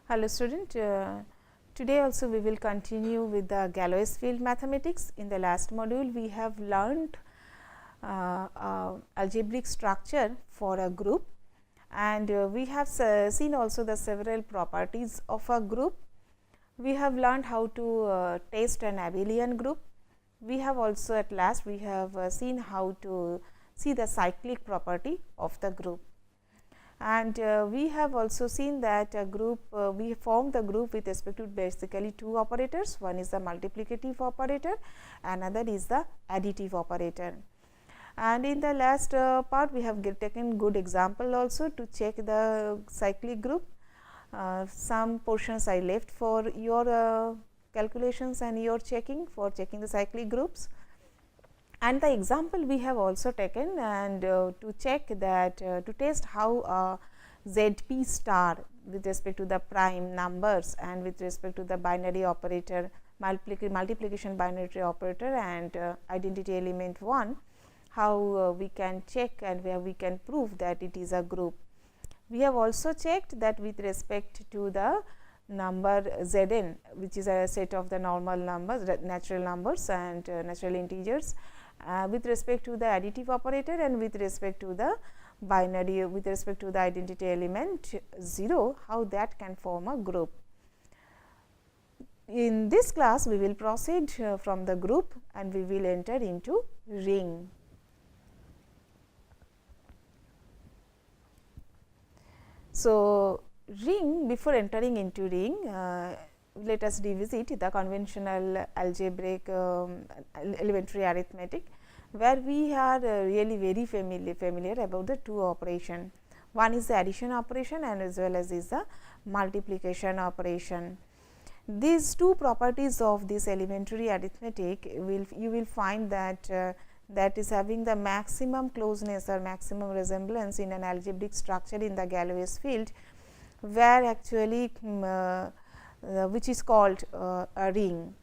Hello student, today also we will continue with the Galois field mathematics. In the last module we have learned algebraic structure for a group, and we have seen also the several properties of a group. We have learned how to test an abelian group. We have also at last we have seen how to see the cyclic property of the group. And we have also seen that a group we form the group with respect to basically two operators. One is the multiplicative operator, another is the additive operator. And in the last part we have taken good example also to check the cyclic group. Some portions I left for your calculations and your checking the cyclic groups. And the example we have also taken, and to check that to test how ZP star with respect to the prime numbers and with respect to the binary operator multiplication binary operator and identity element 1, how we can check and where we can prove that it is a group. We have also checked that with respect to the number Zn, which is a set of the normal numbers, natural numbers and natural integers, with respect to the additive operator and with respect to the binary with respect to the identity element 0, how that can form a group. In this class we will proceed from the group and we will enter into ring. So, ring, before entering into ring, let us revisit the conventional algebraic elementary arithmetic, where we are really very familiar about the two operation. One is the addition operation and as well as is the multiplication operation. These two properties of this elementary arithmetic you will find that that is having the maximum closeness or maximum resemblance in an algebraic structure in the Galois field, where actually which is called a ring.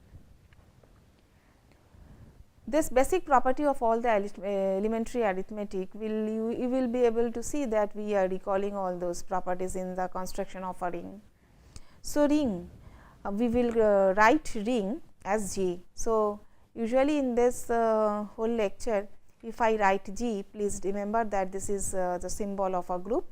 This basic property of all the elementary arithmetic you will be able to see that we are recalling all those properties in the construction of a ring. So, ring we will write ring as G. So, usually in this whole lecture, if I write G, please remember that this is the symbol of a group.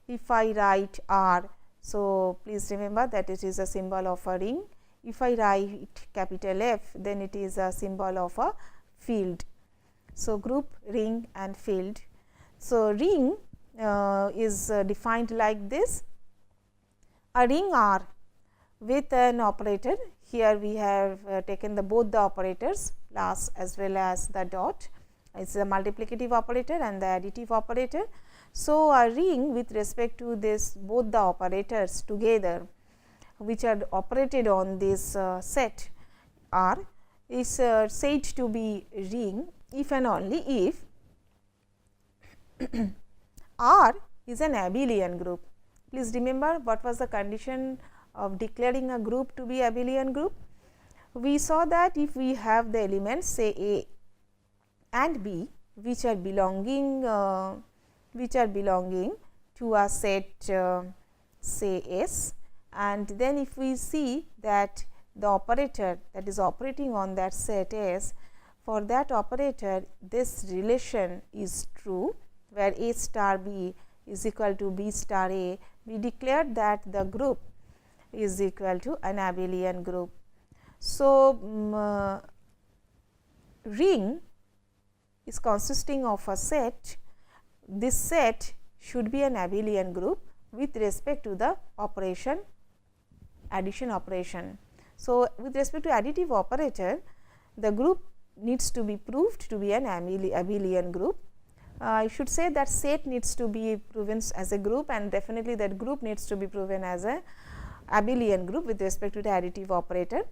If I write R, so please remember that it is a symbol of a ring. If I write capital F, then it is a symbol of a field. So, group, ring and field. So, ring is defined like this: a ring R with an operator. Here we have taken both the operators plus as well as the dot. It is a multiplicative operator and the additive operator. So, a ring with respect to this both the operators together, which are operated on this set R, is said to be ring if and only if R is an abelian group. Please remember what was the condition of declaring a group to be abelian group. We saw that if we have the elements say A and B, which are belonging to a set say S, and then if we see that the operator that is operating on that set S, for that operator this relation is true, where A star B is equal to B star A, we declared that the group is equal to an abelian group. So, ring is consisting of a set. This set should be an abelian group with respect to the operation addition operation. So, with respect to additive operator, the group needs to be proved to be an abelian group. I should say that set needs to be proven as a group, and definitely that group needs to be proven as a abelian group with respect to the additive operator.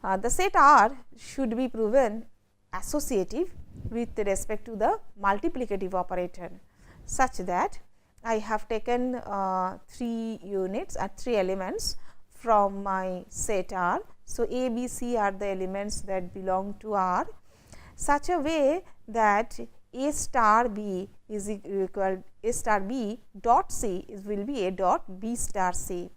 The set R should be proven associative with respect to the multiplicative operator, such that I have taken 3 units or 3 elements from my set R. So, A, B, C are the elements that belong to R, such a way that A star B is equal A star B dot C will be A dot B star C.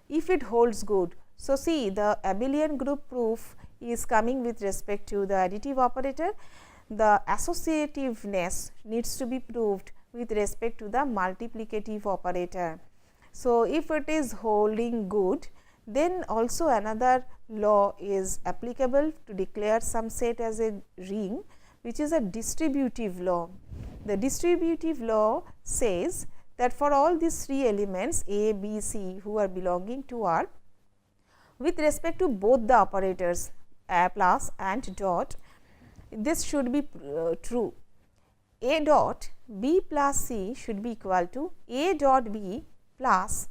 if it holds good. So, see, the abelian group proof is coming with respect to the additive operator. The associativeness needs to be proved with respect to the multiplicative operator. So, if it is holding good, then also another law is applicable to declare some set as a ring, which is a distributive law. The distributive law says that for all these three elements A, B, C who are belonging to R, with respect to both the operators plus and dot, this should be true. A dot B plus C should be equal to A dot B plus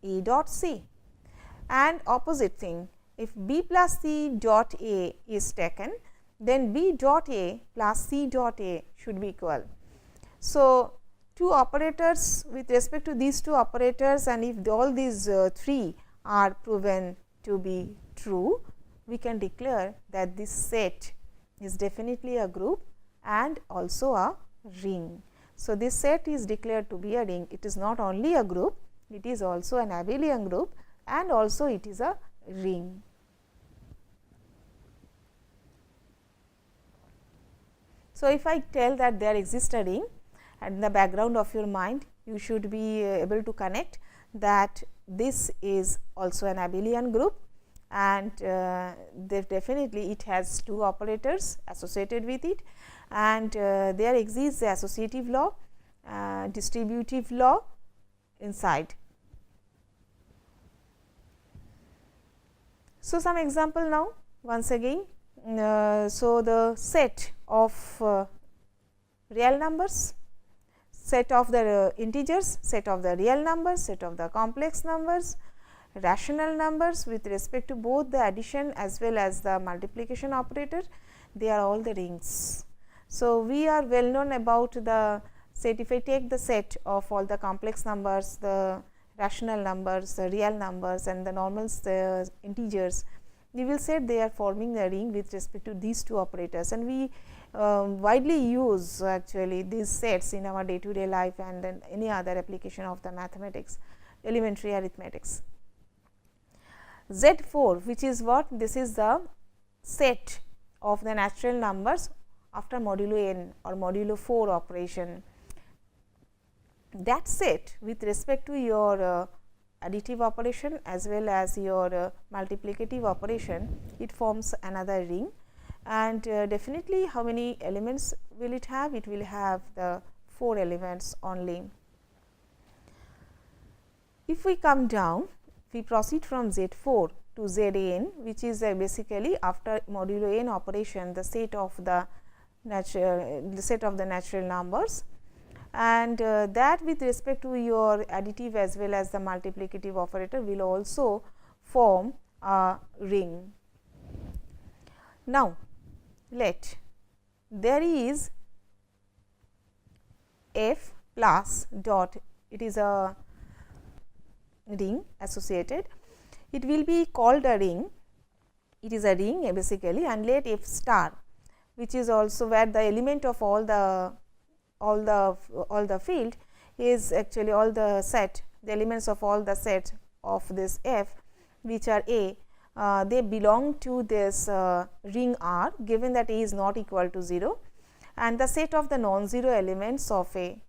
A dot C, and opposite thing, if B plus C dot A is taken, then B dot A plus C dot A should be equal. So, two operators with respect to these two operators, and if all these three are proven to be true, we can declare that this set is definitely a group and also a ring. So, this set is declared to be a ring. It is not only a group, it is also an abelian group and also it is a ring. So, if I tell that there exists a ring, and in the background of your mind you should be able to connect that this is also an abelian group, and definitely it has two operators associated with it, and there exists the associative law, distributive law inside. So, some example now once again. So, the set of real numbers, set of the integers, set of the real numbers, set of the complex numbers, rational numbers with respect to both the addition as well as the multiplication operator, they are all the rings. So, we are well known about the set. If I take the set of all the complex numbers, the rational numbers, the real numbers and the normals, the integers, we will say they are forming a ring with respect to these two operators, and we widely use actually these sets in our day to day life and then any other application of the mathematics, elementary arithmetics. Z4, which is what? This is the set of the natural numbers after modulo n or modulo 4 operation. That set with respect to your additive operation as well as your multiplicative operation, it forms another ring, and definitely how many elements will it have? It will have the 4 elements only. If we come down, we proceed from Z4 to Zn, which is basically after modulo n operation the set of the natural numbers, and that with respect to your additive as well as the multiplicative operator will also form a ring. Now, let there is f plus dot, it is a ring associated, it will be called a ring, it is a ring basically, and let f star, which is also where the element of all the field is actually all the set, the elements of all the set of this f which are A, they belong to this ring R, given that A is not equal to 0, and the set of the non-zero elements of A.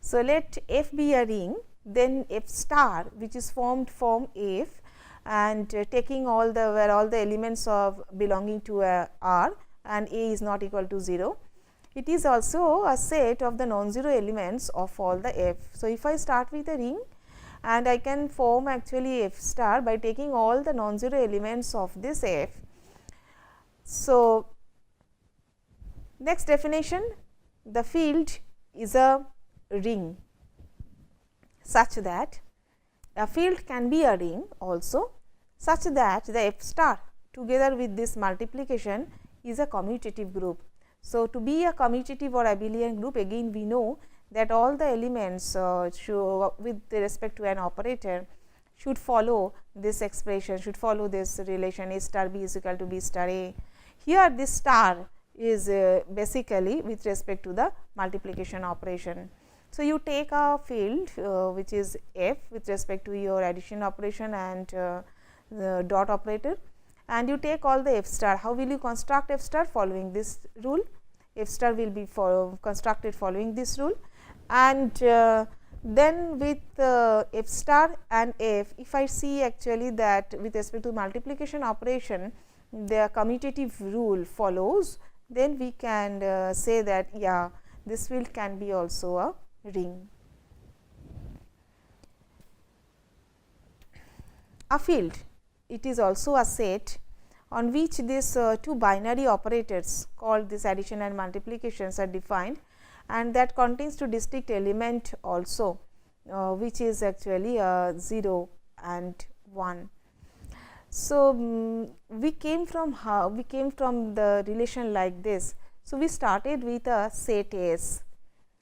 So, let f be a ring, then f star which is formed from f, and taking all the where all the elements of belonging to R and A is not equal to 0. It is also a set of the non-zero elements of all the f. So, if I start with a ring and I can form actually f star by taking all the non-zero elements of this f. So, next definition, the field is a ring such that a field can be a ring also such that the f star together with this multiplication is a commutative group. So, to be a commutative or abelian group, again we know that all the elements with respect to an operator should follow this expression, should follow this relation A star B is equal to B star A. Here this star is basically with respect to the multiplication operation. So, you take a field which is f with respect to your addition operation and the dot operator, and you take all the f star. How will you construct f star? Following this rule, f star will be constructed following this rule, and then with f star and f, if I see actually that with respect to multiplication operation the commutative rule follows, then we can say that yeah, this field can be also a ring. A field, it is also a set on which these two binary operators called this addition and multiplications are defined, and that contains two distinct element also which is actually 0 and 1. So, we came from the relation like this. So, we started with a set S.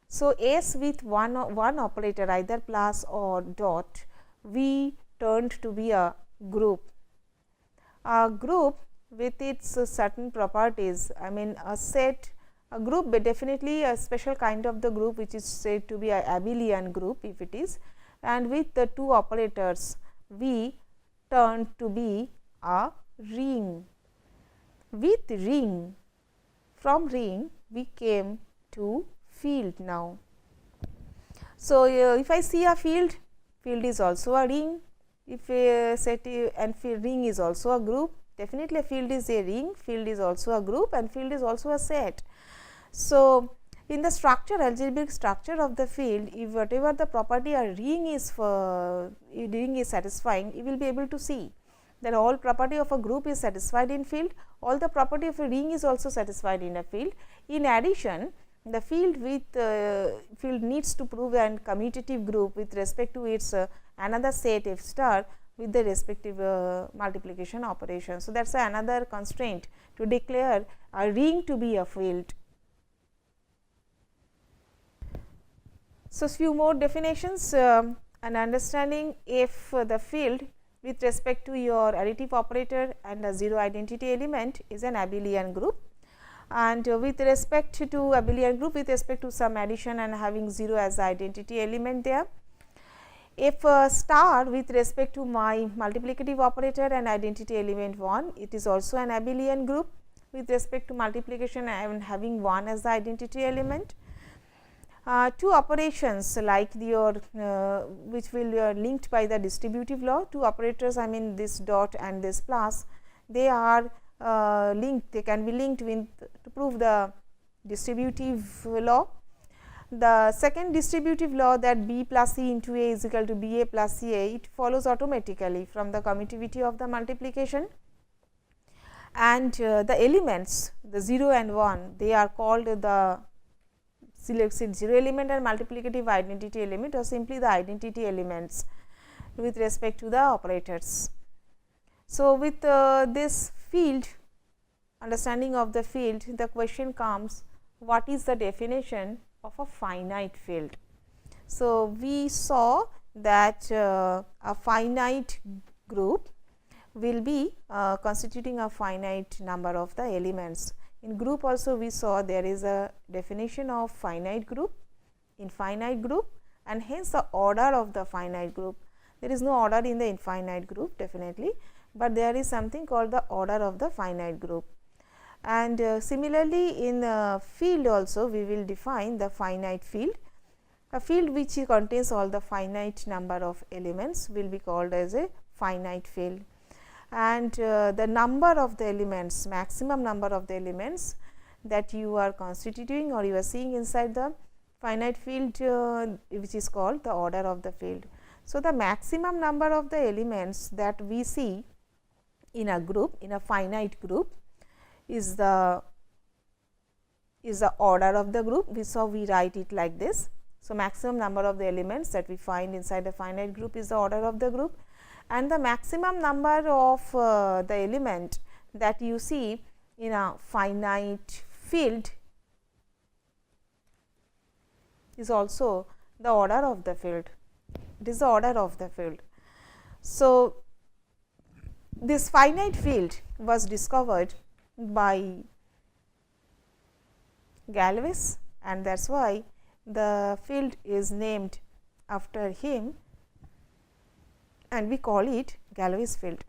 So, S with one operator either plus or dot, we turned to be a group. A group with its certain properties, I mean a set, a group, but definitely a special kind of the group which is said to be a abelian group if it is, and with the two operators we turned to be a ring. With ring, from ring we came to field now. So, if I see a field, field is also a ring. If a set and ring is also a group, definitely a field is a ring, field is also a group, and field is also a set. So, in the structure, algebraic structure of the field, if whatever the property a ring is satisfying, you will be able to see that all property of a group is satisfied in field, all the property of a ring is also satisfied in a field. In addition, the field with field needs to prove an commutative group with respect to its another set f star with the respective multiplication operation. So, that is another constraint to declare a ring to be a field. So, few more definitions, an understanding if the field with respect to your additive operator and a 0 identity element is an abelian group, and with respect to abelian group with respect to some addition and having 0 as the identity element there. If star with respect to my multiplicative operator and identity element 1, it is also an abelian group with respect to multiplication and having 1 as the identity element. Two operations like your which will linked by the distributive law, two operators, I mean this dot and this plus, they are linked, they can be linked with to prove the distributive law. The second distributive law, that b plus c into a is equal to b a plus c a, it follows automatically from the commutativity of the multiplication, and the elements, the 0 and 1, they are called the 0 element and multiplicative identity element, or simply the identity elements with respect to the operators. So, with this field, understanding of the field, the question comes, what is the definition of a finite field? So, we saw that a finite group will be constituting a finite number of the elements. In group also we saw there is a definition of finite group, infinite group, and hence the order of the finite group. There is no order in the infinite group definitely, but there is something called the order of the finite group. And similarly, in field also we will define the finite field. A field which contains all the finite number of elements will be called as a finite field. And the number of the elements, maximum number of the elements that you are constituting or you are seeing inside the finite field, which is called the order of the field. So, the maximum number of the elements that we see in a group, in a finite group, is the order of the group. We write it like this. So, maximum number of the elements that we find inside a finite group is the order of the group, and the maximum number of the element that you see in a finite field is also the order of the field. It is the order of the field. So, this finite field was discovered by Galois, and that is why the field is named after him and we call it Galois field.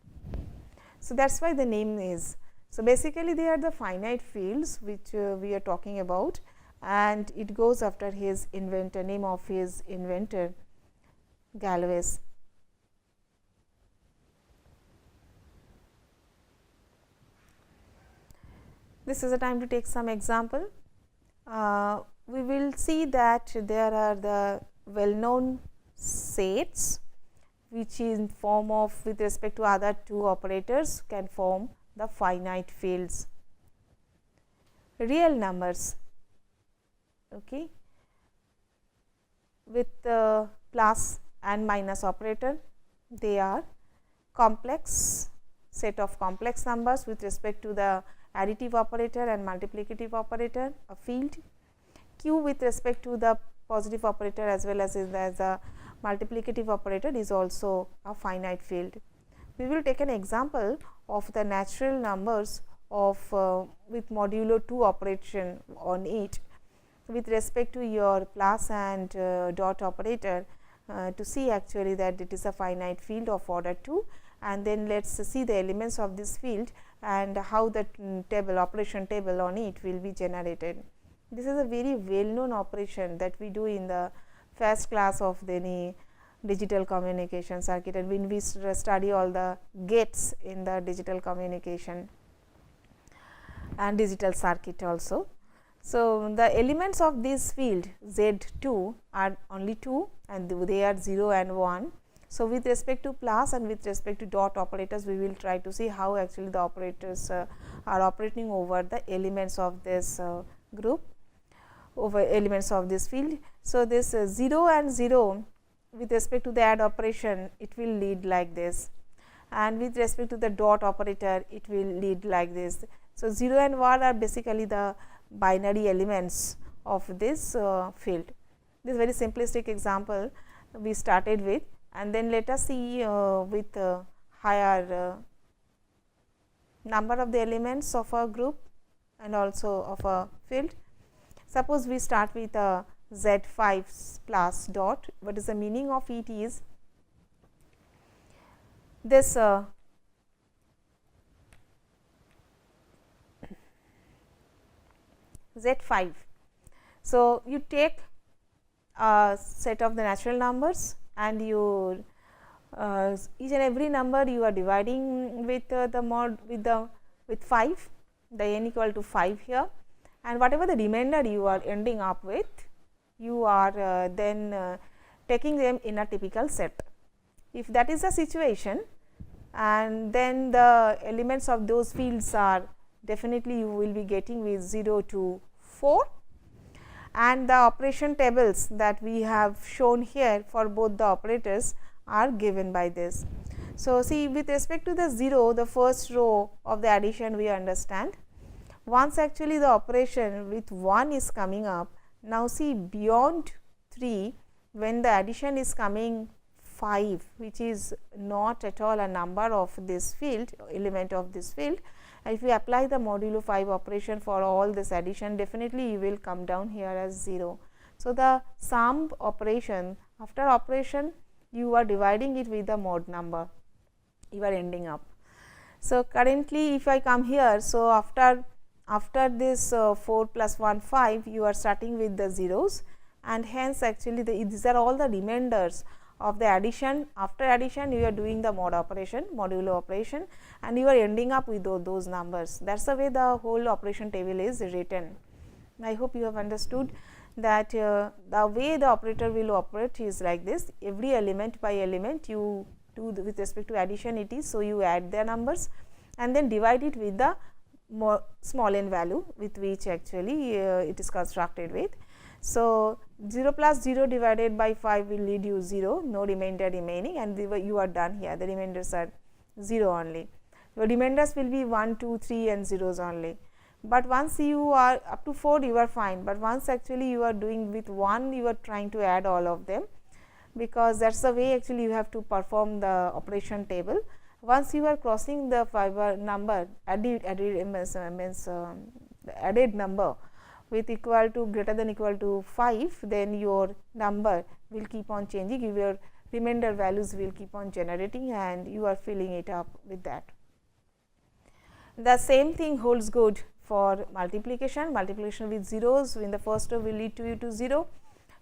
So, that is why the name is. So, basically they are the finite fields which we are talking about, and it goes after his inventor, name of his inventor Galois. This is a time to take some example. We will see that there are the well known sets which in form of with respect to other two operators can form the finite fields. Real numbers, okay, with the plus and minus operator, they are complex set of complex numbers with respect to the additive operator and multiplicative operator, a field. Q with respect to the positive operator as well as a multiplicative operator is also a finite field. We will take an example of the natural numbers of with modulo 2 operation on it with respect to your plus and dot operator to see actually that it is a finite field of order 2, and then let us see the elements of this field and how the table operation table on it will be generated. This is a very well known operation that we do in the first class of any digital communication circuit, and when we study all the gates in the digital communication and digital circuit also. So, the elements of this field Z2 are only 2 and they are 0 and 1. So, with respect to plus and with respect to dot operators, we will try to see how actually the operators are operating over the elements of this group, over elements of this field. So, this 0 and 0 with respect to the add operation, it will lead like this, and with respect to the dot operator, it will lead like this. So, 0 and 1 are basically the binary elements of this field. This very simplistic example we started with, and then let us see with higher number of the elements of a group and also of a field. Suppose we start with a Z5 plus dot. What is the meaning of it is this Z5. So, you take a set of the natural numbers and you each and every number you are dividing with the mod with 5, the n equal to 5 here, and whatever the remainder you are ending up with, you are then taking them in a typical set. If that is the situation, and then the elements of those fields are definitely you will be getting with 0 to 4, and the operation tables that we have shown here for both the operators are given by this. So, see, with respect to the 0, the first row of the addition we understand. Once actually the operation with 1 is coming up, now see beyond 3, when the addition is coming 5, which is not at all a number of this field, element of this field, and if we apply the modulo 5 operation for all this addition, definitely you will come down here as 0. So, the sum operation, after operation you are dividing it with the mod number, you are ending up. So, currently if I come here, so after this 4 plus 1 5, you are starting with the zeros, and hence actually these are all the remainders of the addition. After addition you are doing the mod operation, modulo operation, and you are ending up with those numbers. That is the way the whole operation table is written. I hope you have understood that the way the operator will operate is like this. Every element by element you do with respect to addition it is. So, you add their numbers and then divide it with the small n value with which actually it is constructed with. So, 0 plus 0 divided by 5 will lead you 0, no remainder remaining, and you are done here. The remainders are 0 only. Your remainders will be 1, 2, 3 and zeros only. But once you are up to 4, you are fine, but once actually you are doing with 1, you are trying to add all of them, because that is the way actually you have to perform the operation table. Once you are crossing the fiber number, added number with equal to greater than equal to 5, then your number will keep on changing, your remainder values will keep on generating and you are filling it up with that. The same thing holds good for multiplication. Multiplication with zeros in the first row will lead to you to 0,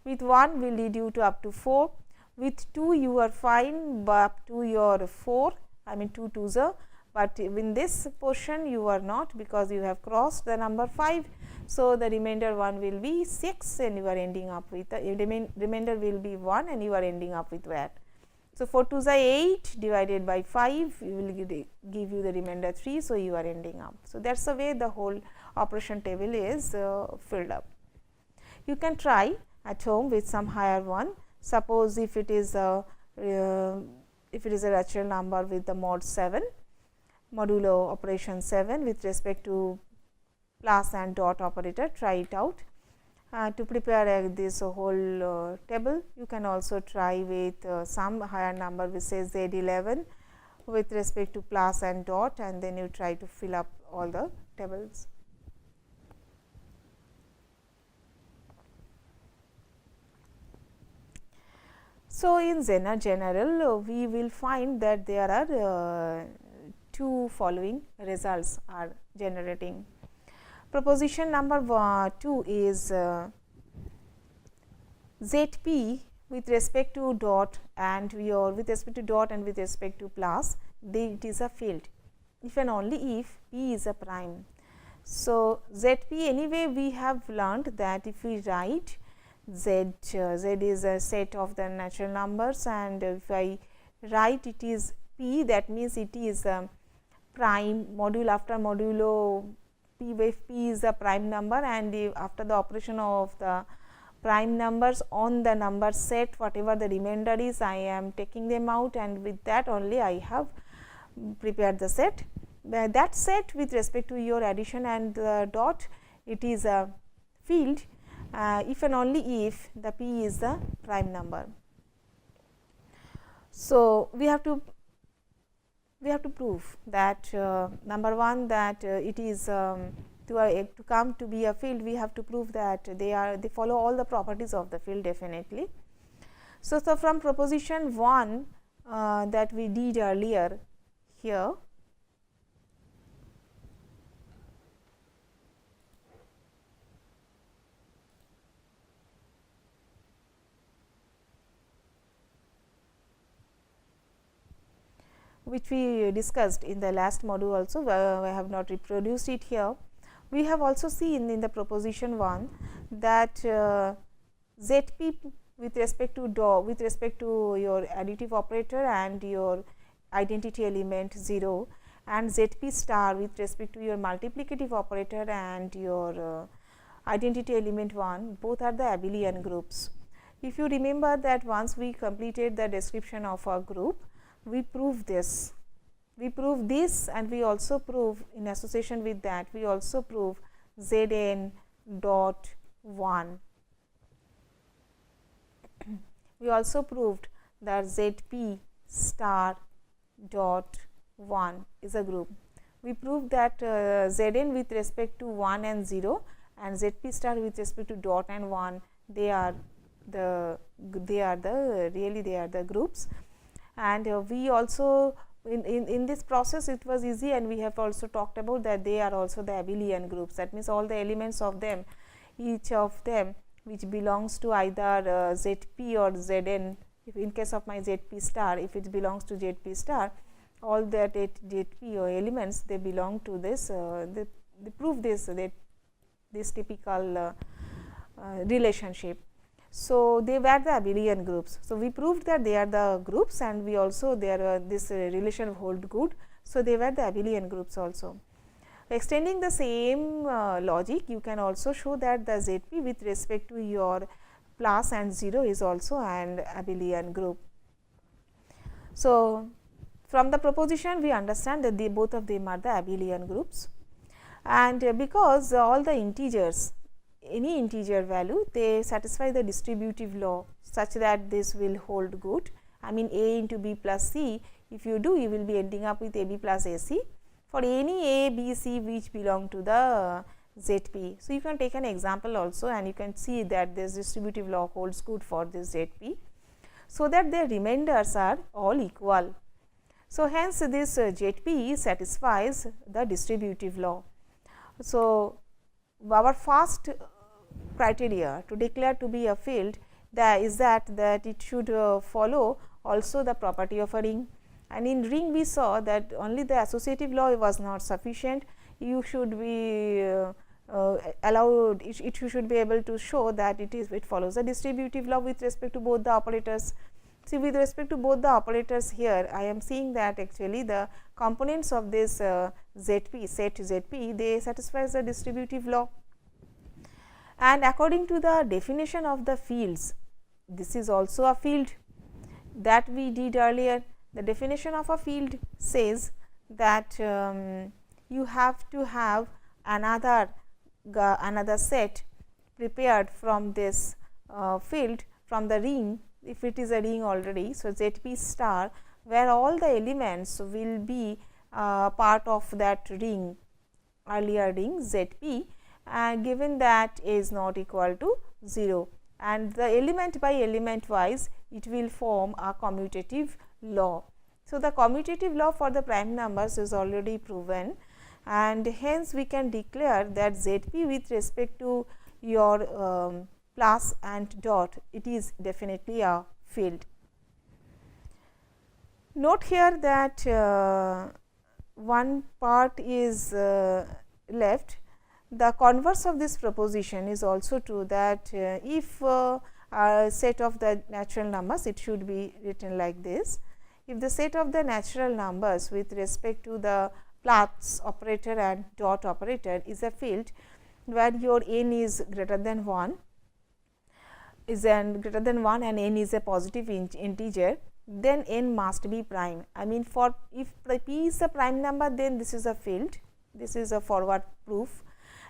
with 1 will lead you to up to 4, with 2 you are fine but up to your 4, I mean 2 twos are, but in this portion you are not because you have crossed the number 5. So, the remainder 1 will be 6 and you are ending up with the remainder will be 1 and you are ending up with that. So, 4 twos are 8 divided by 5 you will give you the remainder 3. So, you are ending up. So, that is the way the whole operation table is filled up. You can try at home with some higher one. Suppose if it is a natural number with the mod 7, modulo operation 7 with respect to plus and dot operator, try it out. To prepare this whole table, you can also try with some higher number which says Z11 with respect to plus and dot, and then you try to fill up all the tables. So, in general we will find that there are two following results are generating. Proposition number 2 is ZP with respect to dot and with respect to dot and with respect to plus, it is a field if and only if P is a prime. So, ZP anyway we have learned that if we write Z is a set of the natural numbers, and if I write it is P, that means it is a prime module after modulo P, if P is a prime number, and after the operation of the prime numbers on the number set, whatever the remainder is, I am taking them out, and with that only I have prepared the set. That set with respect to your addition and the dot, it is a field if and only if the P is the prime number. So, we have to prove that number 1 that it is to come to be a field, we have to prove that they follow all the properties of the field definitely. So, from proposition 1 that we did earlier here, which we discussed in the last module also, I have not reproduced it here. We have also seen in the proposition 1 that ZP with respect to your additive operator and your identity element 0, and ZP star with respect to your multiplicative operator and your identity element 1, both are the abelian groups. If you remember that once we completed the description of a group, we prove this. We prove this, and we also prove in association with that we also prove Zn dot 1. We also proved that Zp star dot 1 is a group. We proved that Zn with respect to 1 and 0 and Zp star with respect to dot and 1, they are the groups. And we also in this process it was easy, and we have also talked about that they are also the abelian groups. That means, all the elements of them, each of them which belongs to either Zp or Zn. If in case of my Zp star, if it belongs to Zp star, all that Zp or elements, they belong to this, they prove this typical relationship. So, they were the abelian groups. So, we proved that they are the groups, and we also this relation hold good. So, they were the abelian groups also. Extending the same logic, you can also show that the Zp with respect to your plus and 0 is also an abelian group. So, from the proposition we understand that both of them are the abelian groups, and because all the integers, any integer value, they satisfy the distributive law such that this will hold good. I mean, a into b plus c, if you do, you will be ending up with ab plus ac for any a, b, c which belong to the ZP. So, you can take an example also, and you can see that this distributive law holds good for this ZP. So, that their remainders are all equal. So, hence this ZP satisfies the distributive law. So, our first criteria to declare to be a field is that it should follow also the property of a ring, and in ring we saw that only the associative law was not sufficient. You should be allowed, it should be able to show that it follows the distributive law with respect to both the operators. See, with respect to both the operators here, I am seeing that actually the components of this ZP, set ZP, they satisfies the distributive law. And according to the definition of the fields, this is also a field that we did earlier. The definition of a field says that you have to have another set prepared from this field, from the ring, if it is a ring already. So, ZP star, where all the elements will be part of that ring, earlier ring ZP, given that A is not equal to 0, and the element by element wise it will form a commutative law. So, the commutative law for the prime numbers is already proven, and hence we can declare that ZP with respect to your plus and dot, it is definitely a field. Note here that one part is left. The converse of this proposition is also true, that if a set of the natural numbers, it should be written like this. If the set of the natural numbers with respect to the plus operator and dot operator is a field where your n is greater than 1, and n is a positive integer, then n must be prime. I mean, for if p is a prime number, then this is a field, this is a forward proof.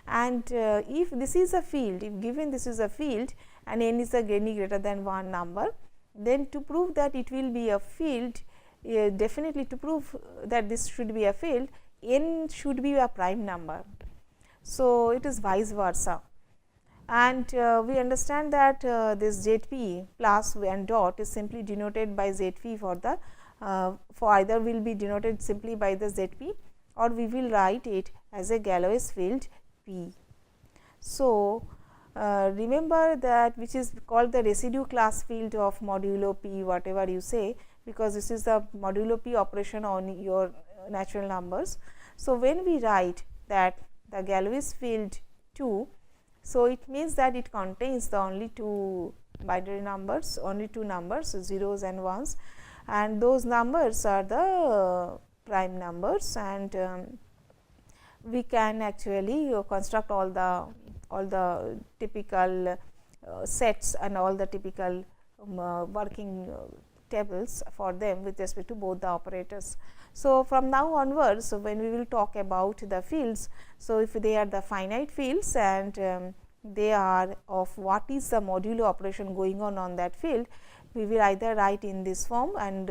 And if this is a field, if given this is a field and n is a greater than 1 number, then to prove that it will be a field, definitely to prove that this should be a field, n should be a prime number. So, it is vice versa, and we understand that this ZP plus and dot is simply denoted by ZP for the for either will be denoted simply by the ZP, or we will write it as a Galois field P. So, remember that which is called the residue class field of modulo P, whatever you say, because this is the modulo P operation on your natural numbers. So, when we write that the Galois field 2, so it means that it contains the only two binary numbers, only two numbers, zeros and ones, and those numbers are the prime numbers, and we can actually construct all the typical sets and all the typical working tables for them with respect to both the operators. So, from now onwards, so when we will talk about the fields, so if they are the finite fields and they are of what is the modulo operation going on that field, we will either write in this form and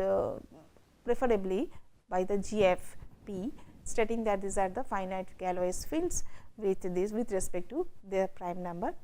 preferably by the GFP, stating that these are the finite Galois fields with respect to their prime number